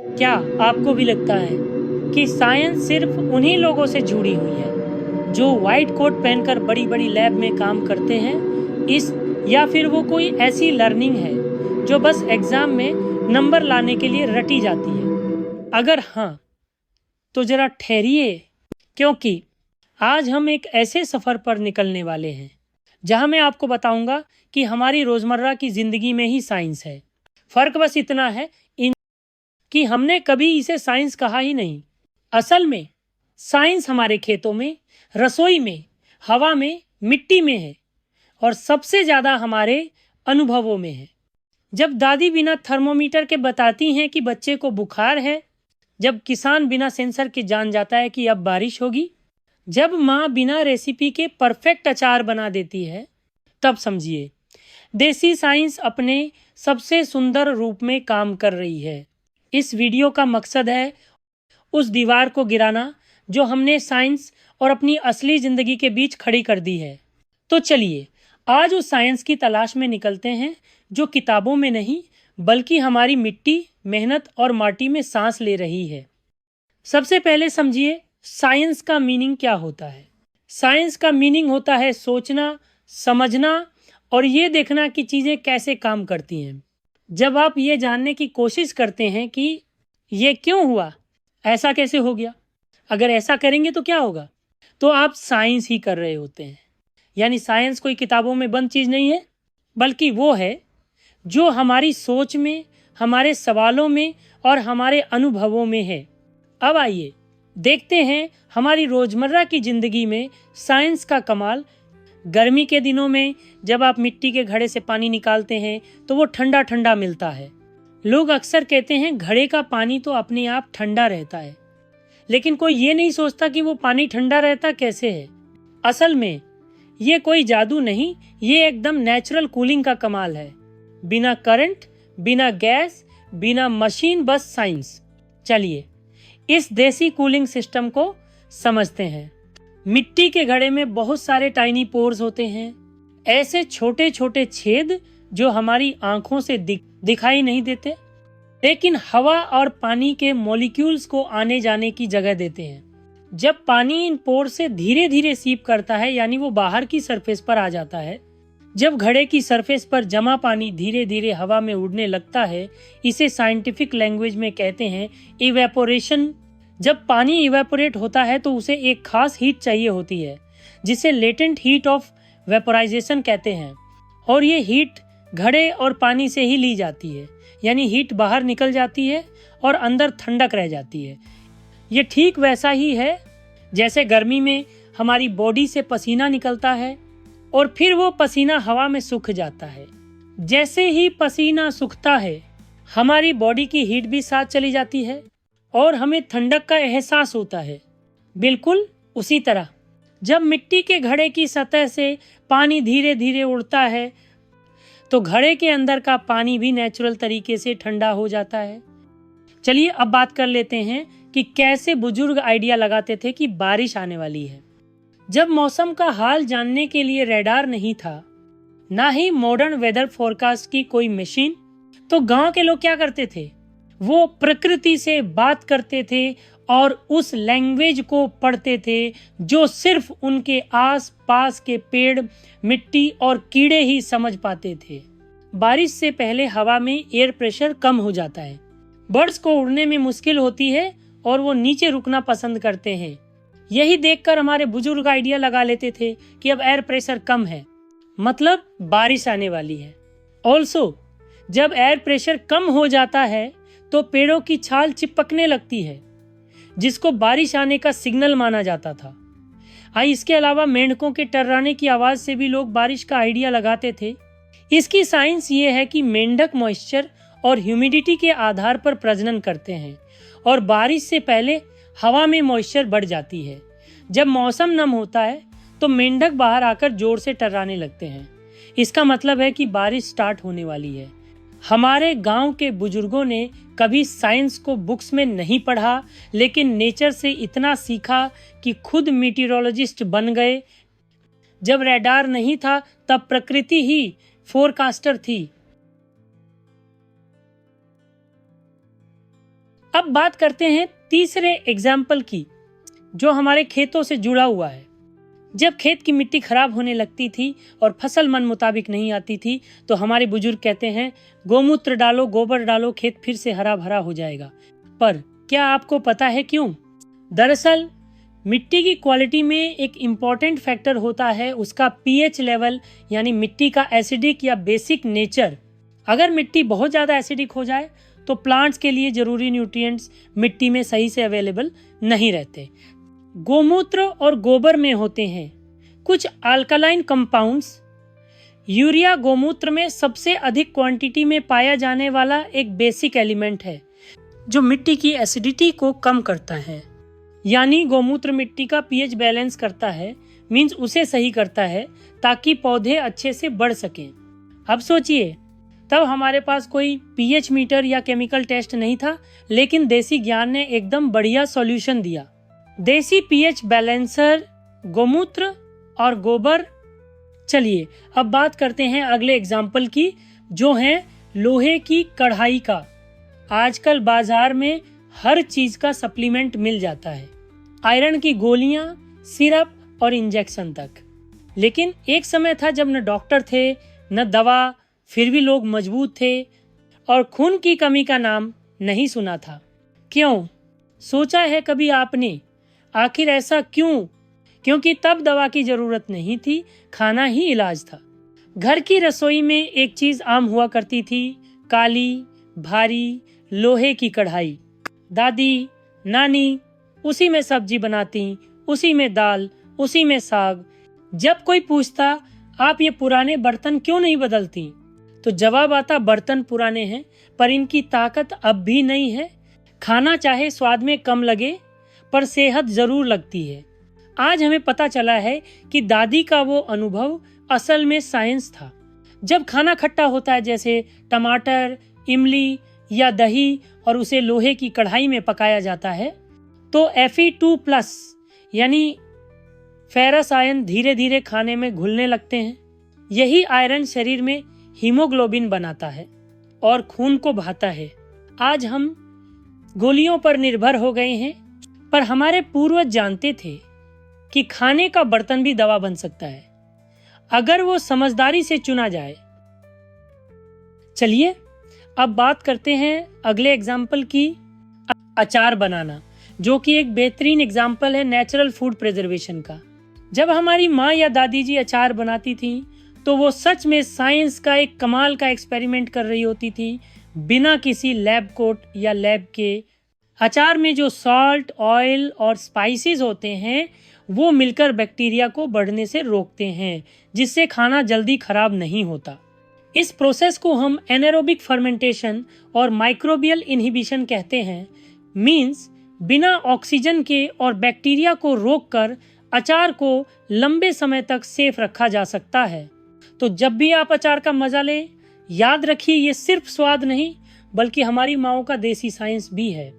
क्या आपको भी लगता है कि साइंस सिर्फ उन्हीं लोगों से जुड़ी हुई है जो वाइट कोट पहनकर बड़ी बड़ी लैब में काम करते हैं, इस या फिर वो कोई ऐसी लर्निंग है जो बस एग्जाम में नंबर लाने के लिए रटी जाती है? अगर हाँ, तो जरा ठहरिए, क्योंकि आज हम एक ऐसे सफर पर निकलने वाले हैं जहां मैं आपको बताऊंगा कि हमारी रोजमर्रा की जिंदगी में ही साइंस है। फर्क बस इतना है इन कि हमने कभी इसे साइंस कहा ही नहीं। असल में साइंस हमारे खेतों में, रसोई में, हवा में, मिट्टी में है, और सबसे ज्यादा हमारे अनुभवों में है। जब दादी बिना थर्मोमीटर के बताती हैं कि बच्चे को बुखार है, जब किसान बिना सेंसर के जान जाता है कि अब बारिश होगी, जब माँ बिना रेसिपी के परफेक्ट अचार बना देती है, तब समझिए देसी साइंस अपने सबसे सुंदर रूप में काम कर रही है। इस वीडियो का मकसद है उस दीवार को गिराना जो हमने साइंस और अपनी असली जिंदगी के बीच खड़ी कर दी है। तो चलिए आज उस साइंस की तलाश में निकलते हैं जो किताबों में नहीं, बल्कि हमारी मिट्टी, मेहनत और माटी में सांस ले रही है। सबसे पहले समझिए साइंस का मीनिंग क्या होता है। साइंस का मीनिंग होता है सोचना, समझना और ये देखना कि चीज़ें कैसे काम करती हैं। जब आप ये जानने की कोशिश करते हैं कि ये क्यों हुआ, ऐसा कैसे हो गया, अगर ऐसा करेंगे तो क्या होगा, तो आप साइंस ही कर रहे होते हैं। यानी साइंस कोई किताबों में बंद चीज़ नहीं है, बल्कि वो है जो हमारी सोच में, हमारे सवालों में और हमारे अनुभवों में है। अब आइए देखते हैं हमारी रोजमर्रा की जिंदगी में साइंस का कमाल। गर्मी के दिनों में जब आप मिट्टी के घड़े से पानी निकालते हैं तो वो ठंडा ठंडा मिलता है। लोग अक्सर कहते हैं घड़े का पानी तो अपने आप ठंडा रहता है, लेकिन कोई ये नहीं सोचता कि वो पानी ठंडा रहता कैसे है। असल में ये कोई जादू नहीं, ये एकदम नेचुरल कूलिंग का कमाल है। बिना करंट, बिना गैस, बिना मशीन, बस साइंस। चलिए इस देसी कूलिंग सिस्टम को समझते हैं। मिट्टी के घड़े में बहुत सारे टाइनी पोर्स होते हैं, ऐसे छोटे छोटे छेद जो हमारी आंखों से दिखाई नहीं देते, लेकिन हवा और पानी के मॉलिक्यूल्स को आने जाने की जगह देते हैं। जब पानी इन पोर से धीरे धीरे सीप करता है, यानी वो बाहर की सरफेस पर आ जाता है, जब घड़े की सरफेस पर जमा पानी धीरे धीरे हवा में उड़ने लगता है, इसे साइंटिफिक लैंग्वेज में कहते हैं इवेपोरेशन। जब पानी इवेपोरेट होता है तो उसे एक खास हीट चाहिए होती है जिसे लेटेंट हीट ऑफ वेपोराइजेशन कहते हैं, और ये हीट घड़े और पानी से ही ली जाती है। यानी हीट बाहर निकल जाती है और अंदर ठंडक रह जाती है। ये ठीक वैसा ही है जैसे गर्मी में हमारी बॉडी से पसीना निकलता है और फिर वो पसीना हवा में सूख जाता है। जैसे ही पसीना सूखता है, हमारी बॉडी की हीट भी साथ चली जाती है और हमें ठंडक का एहसास होता है। बिल्कुल उसी तरह जब मिट्टी के घड़े की सतह से पानी धीरे धीरे उड़ता है, तो घड़े के अंदर का पानी भी नेचुरल तरीके से ठंडा हो जाता है। चलिए अब बात कर लेते हैं कि कैसे बुजुर्ग आइडिया लगाते थे कि बारिश आने वाली है। जब मौसम का हाल जानने के लिए रडार नहीं था, ना ही मॉडर्न वेदर फोरकास्ट की कोई मशीन, तो गांव के लोग क्या करते थे, वो प्रकृति से बात करते थे और उस लैंग्वेज को पढ़ते थे जो सिर्फ उनके आस पास के पेड़, मिट्टी और कीड़े ही समझ पाते थे। बारिश से पहले हवा में एयर प्रेशर कम हो जाता है, बर्ड्स को उड़ने में मुश्किल होती है और वो नीचे रुकना पसंद करते हैं। यही देखकर हमारे बुजुर्ग आइडिया लगा लेते थे कि अब एयर प्रेशर कम है, मतलब बारिश आने वाली है। ऑल्सो जब एयर प्रेशर कम हो जाता है तो पेड़ों की छाल चिपकने लगती है, जिसको बारिश आने का सिग्नल माना जाता था। इसके अलावा मेंढकों के टर्राने की आवाज से भी लोग बारिश का आइडिया लगाते थे। इसकी साइंस ये है कि मेंढक मॉइस्चर और ह्यूमिडिटी के आधार पर प्रजनन करते हैं और बारिश से पहले हवा में मॉइस्चर बढ़ जाती है। जब मौसम नम होता है तो मेंढक बाहर आकर जोर से टर्राने लगते हैं। इसका मतलब है कि बारिश स्टार्ट होने वाली है। हमारे गांव के बुजुर्गों ने कभी साइंस को बुक्स में नहीं पढ़ा, लेकिन नेचर से इतना सीखा कि खुद मीटीरोलॉजिस्ट बन गए। जब रडार नहीं था तब प्रकृति ही फोरकास्टर थी। अब बात करते हैं तीसरे एग्जाम्पल की, जो हमारे खेतों से जुड़ा हुआ है। जब खेत की मिट्टी खराब होने लगती थी और फसल मन मुताबिक नहीं आती थी, तो हमारे बुजुर्ग कहते हैं गोमूत्र डालो, गोबर डालो, खेत फिर से हरा भरा हो जाएगा। पर क्या आपको पता है क्यों? दरअसल मिट्टी की क्वालिटी में एक इम्पॉर्टेंट फैक्टर होता है उसका पीएच लेवल, यानी मिट्टी का एसिडिक या बेसिक नेचर। अगर मिट्टी बहुत ज़्यादा एसिडिक हो जाए तो प्लांट्स के लिए ज़रूरी न्यूट्रिएंट्स मिट्टी में सही से अवेलेबल नहीं रहते। गोमूत्र और गोबर में होते हैं कुछ अल्कलाइन कंपाउंड्स। यूरिया गोमूत्र में सबसे अधिक क्वांटिटी में पाया जाने वाला एक बेसिक एलिमेंट है जो मिट्टी की एसिडिटी को कम करता है। यानी गोमूत्र मिट्टी का पीएच बैलेंस करता है, मींस उसे सही करता है ताकि पौधे अच्छे से बढ़ सकें। अब सोचिए, तब हमारे पास कोई पीएच मीटर या केमिकल टेस्ट नहीं था, लेकिन देसी ज्ञान ने एकदम बढ़िया सॉल्यूशन दिया। देसी पीएच बैलेंसर, गोमूत्र और गोबर। चलिए अब बात करते हैं अगले एग्जाम्पल की, जो है लोहे की कढ़ाई का। आजकल बाजार में हर चीज का सप्लीमेंट मिल जाता है, आयरन की गोलियां, सिरप और इंजेक्शन तक। लेकिन एक समय था जब न डॉक्टर थे न दवा, फिर भी लोग मजबूत थे और खून की कमी का नाम नहीं सुना था। क्यों? सोचा है कभी आपने? आखिर ऐसा क्यों? क्योंकि तब दवा की जरूरत नहीं थी, खाना ही इलाज था। घर की रसोई में एक चीज आम हुआ करती थी, काली भारी लोहे की कढ़ाई। दादी नानी उसी में सब्जी बनाती, उसी में दाल, उसी में साग। जब कोई पूछता आप ये पुराने बर्तन क्यों नहीं बदलती, तो जवाब आता बर्तन पुराने हैं पर इनकी ताकत अब भी नहीं है। खाना चाहे स्वाद में कम लगे पर सेहत जरूर लगती है। आज हमें पता चला है कि दादी का वो अनुभव असल में साइंस था। जब खाना खट्टा होता है, जैसे टमाटर, इमली या दही, और उसे लोहे की कढ़ाई में पकाया जाता है, तो Fe2+ यानी फेरस आयन धीरे धीरे खाने में घुलने लगते हैं। यही आयरन शरीर में हीमोग्लोबिन बनाता है और खून को बहाता है। आज हम गोलियों पर निर्भर हो गए हैं, पर हमारे पूर्वज जानते थे कि खाने का बर्तन भी दवा बन सकता है अगर वो समझदारी से चुना जाए। चलिए अब बात करते हैं अगले एग्जाम्पल की, अचार बनाना, जो कि एक बेहतरीन एग्जाम्पल है नेचुरल फूड प्रिजर्वेशन का। जब हमारी माँ या दादी जी अचार बनाती थी तो वो सच में साइंस का एक कमाल का एक्सपेरिमेंट कर रही होती थी, बिना किसी लैब कोट या लैब के। अचार में जो सॉल्ट, ऑयल और स्पाइसेस होते हैं वो मिलकर बैक्टीरिया को बढ़ने से रोकते हैं, जिससे खाना जल्दी खराब नहीं होता। इस प्रोसेस को हम एनारोबिक फर्मेंटेशन और माइक्रोबियल इनहिबिशन कहते हैं। मींस बिना ऑक्सीजन के और बैक्टीरिया को रोककर अचार को लंबे समय तक सेफ रखा जा सकता है। तो जब भी आप अचार का मजा लें, याद रखिए ये सिर्फ स्वाद नहीं बल्कि हमारी माँओं का देसी साइंस भी है।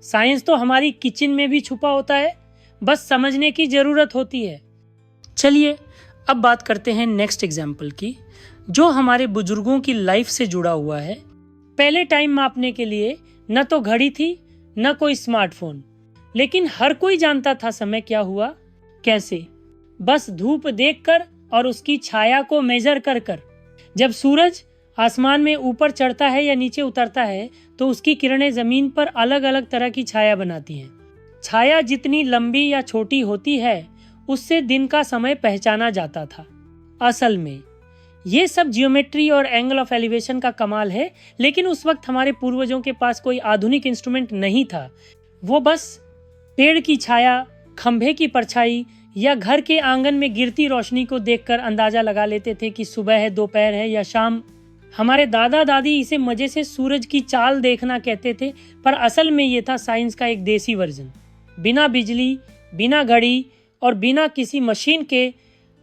साइंस तो हमारी किचन में भी छुपा होता है, बस समझने की जरूरत होती है। चलिए अब बात करते हैं नेक्स्ट एग्जाम्पल की, जो हमारे बुजुर्गों की लाइफ से जुड़ा हुआ है। पहले टाइम मापने के लिए न तो घड़ी थी न कोई स्मार्टफोन, लेकिन हर कोई जानता था समय क्या हुआ कैसे। बस धूप देखकर और उसकी छाया को मेजर कर कर। जब सूरज आसमान में ऊपर चढ़ता है या नीचे उतरता है तो उसकी किरणें जमीन पर अलग अलग तरह की छाया बनाती हैं। छाया जितनी लंबी या छोटी होती है उससे दिन का समय पहचाना जाता था। असल में ये सब जियोमेट्री और एंगल ऑफ एलिवेशन का कमाल है, लेकिन उस वक्त हमारे पूर्वजों के पास कोई आधुनिक इंस्ट्रूमेंट नहीं था। वो बस पेड़ की छाया, खंभे की परछाई या घर के आंगन में गिरती रोशनी को देखकर अंदाजा लगा लेते थे कि सुबह है, दोपहर है या शाम। हमारे दादा दादी इसे मजे से सूरज की चाल देखना कहते थे, पर असल में ये था साइंस का एक देसी वर्जन। बिना बिजली, बिना घड़ी और बिना किसी मशीन के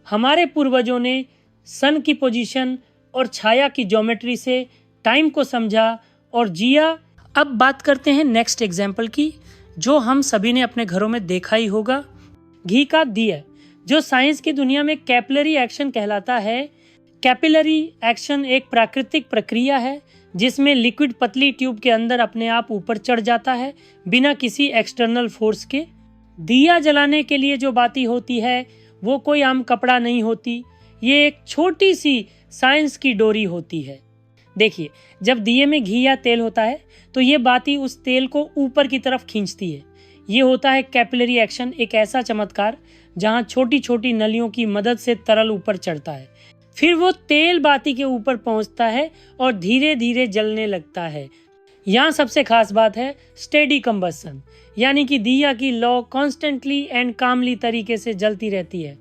हमारे पूर्वजों ने सन की पोजीशन और छाया की ज्योमेट्री से टाइम को समझा और जिया। अब बात करते हैं नेक्स्ट एग्जाम्पल की, जो हम सभी ने अपने घरों में देखा ही होगा, घी का दिया, जो साइंस की दुनिया में कैपिलरी एक्शन कहलाता है। कैपिलरी एक्शन एक प्राकृतिक प्रक्रिया है जिसमें लिक्विड पतली ट्यूब के अंदर अपने आप ऊपर चढ़ जाता है बिना किसी एक्सटर्नल फोर्स के। दिया जलाने के लिए जो बाती होती है वो कोई आम कपड़ा नहीं होती, ये एक छोटी सी साइंस की डोरी होती है। देखिए, जब दिए में घी या तेल होता है तो ये बाती उस तेल को ऊपर की तरफ खींचती है। ये होता है कैपिलरी एक्शन, एक ऐसा चमत्कार जहाँ छोटी छोटी नलियों की मदद से तरल ऊपर चढ़ता है। फिर वो तेल बाती के ऊपर पहुँचता है और धीरे धीरे जलने लगता है। यहाँ सबसे खास बात है स्टेडी कंबस्शन, यानी कि दिया की लौ कॉन्स्टेंटली एंड कामली तरीके से जलती रहती है।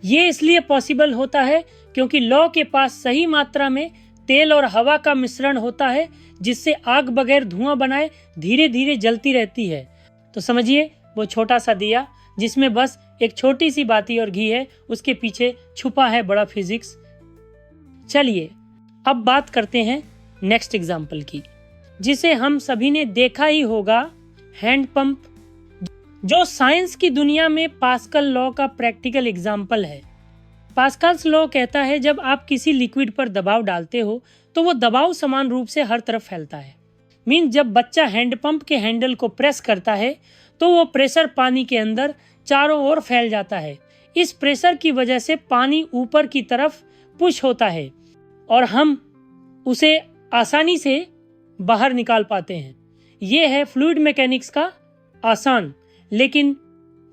ये इसलिए पॉसिबल होता है क्योंकि लौ के पास सही मात्रा में तेल और हवा का मिश्रण होता है, जिससे आग बगैर धुआं बनाए धीरे धीरे जलती रहती है। तो समझिए, वो छोटा सा दिया जिसमें बस एक छोटी सी बाती और घी है, उसके पीछे छुपा है बड़ा फिजिक्स। चलिए अब बात करते हैं नेक्स्ट एग्जाम्पल की, जिसे हम सभी ने देखा ही होगा, हैंड पंप, जो साइंस की दुनिया में पास्कल लॉ का प्रैक्टिकल एग्जाम्पल है। पास्कल्स लॉ कहता है जब आप किसी लिक्विड पर दबाव डालते हो तो वो दबाव समान रूप से हर तरफ फैलता है। मीन जब बच्चा हैंडपंप के हैंडल को प्रेस करता है तो वो प्रेशर पानी के अंदर चारों ओर फैल जाता है। इस प्रेशर की वजह से पानी ऊपर की तरफ पुश होता है और हम उसे आसानी से बाहर निकाल पाते हैं। ये है फ्लूइड मैकेनिक्स का आसान लेकिन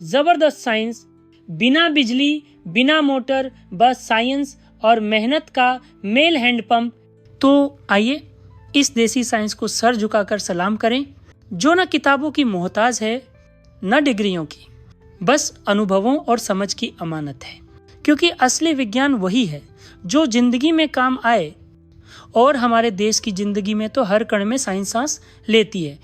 जबरदस्त साइंस। बिना बिजली, बिना मोटर, बस साइंस और मेहनत का मेल हैंडपंप। तो आइए इस देसी साइंस को सर झुकाकर सलाम करें, जो न किताबों की मोहताज है न डिग्रियों की, बस अनुभवों और समझ की अमानत है। क्योंकि असली विज्ञान वही है जो जिंदगी में काम आए, और हमारे देश की जिंदगी में तो हर कण में साइंस सांस लेती है।